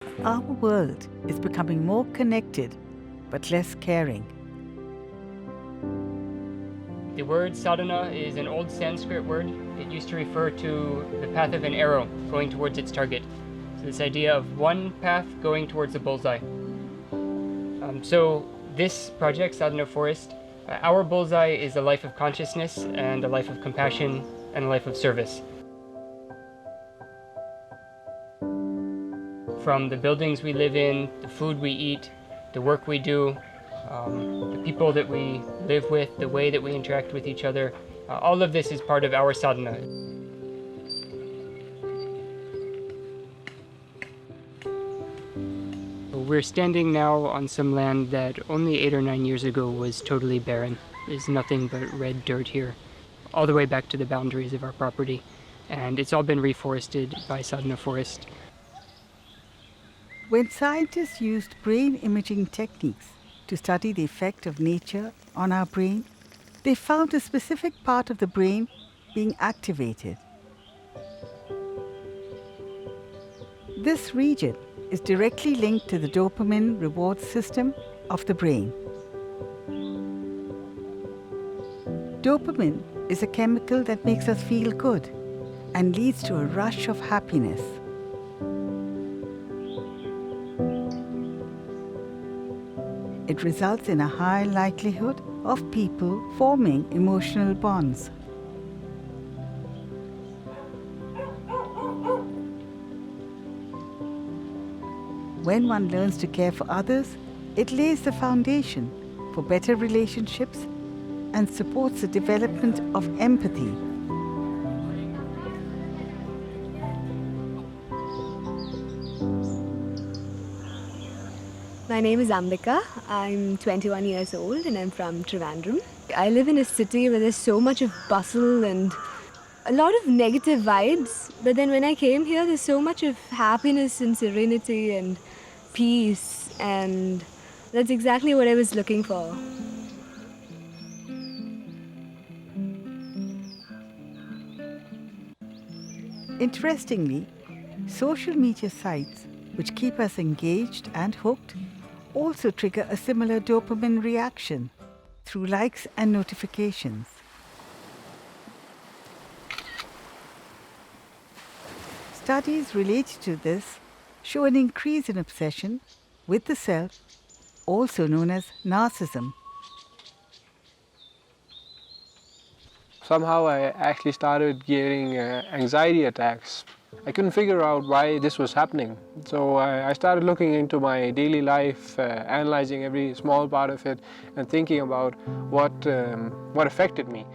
Our world is becoming more connected but less caring. The word sadhana is an old Sanskrit word. It used to refer to the path of an arrow going towards its target. So this idea of one path going towards the bullseye. So this project, Sadhana Forest, our bullseye is a life of consciousness and a life of compassion and a life of service. From the buildings we live in, the food we eat, the work we do, the people that we live with, the way that we interact with each other, all of this is part of our sadhana. We're standing now on some land that only 8 or 9 years ago was totally barren. There's nothing but red dirt here, all the way back to the boundaries of our property. And it's all been reforested by Sadhana Forest. When scientists used brain imaging techniques to study the effect of nature on our brain, they found a specific part of the brain being activated. This region is directly linked to the dopamine reward system of the brain. Dopamine is a chemical that makes us feel good and leads to a rush of happiness. It results in a high likelihood of people forming emotional bonds. When one learns to care for others, it lays the foundation for better relationships and supports the development of empathy. My name is Ambika. I'm 21 years old and I'm from Trivandrum. I live in a city where there's so much of bustle and a lot of negative vibes, but then when I came here, there's so much of happiness and serenity and peace, and that's exactly what I was looking for. Interestingly, social media sites which keep us engaged and hooked also trigger a similar dopamine reaction through likes and notifications. Studies related to this show an increase in obsession with the self, also known as narcissism. Somehow I actually started getting anxiety attacks. I couldn't figure out why this was happening. So I started looking into my daily life, analyzing every small part of it and thinking about what affected me.